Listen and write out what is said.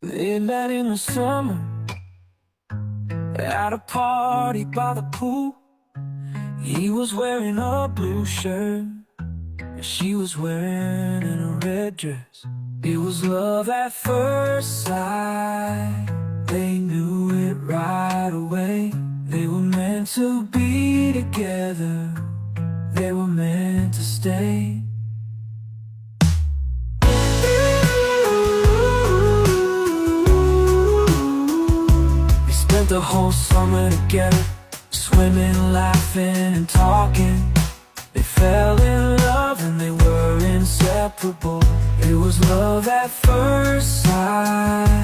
They met in the summer at a party by the pool. He was wearing a blue shirt and she was wearing a red dress. It was love at first sight. They knew it right away. They were meant to be together. They were meant to stay. They spent the whole summer together, swimming, laughing and talking. They fell in love and they were inseparable. It was love at first sight.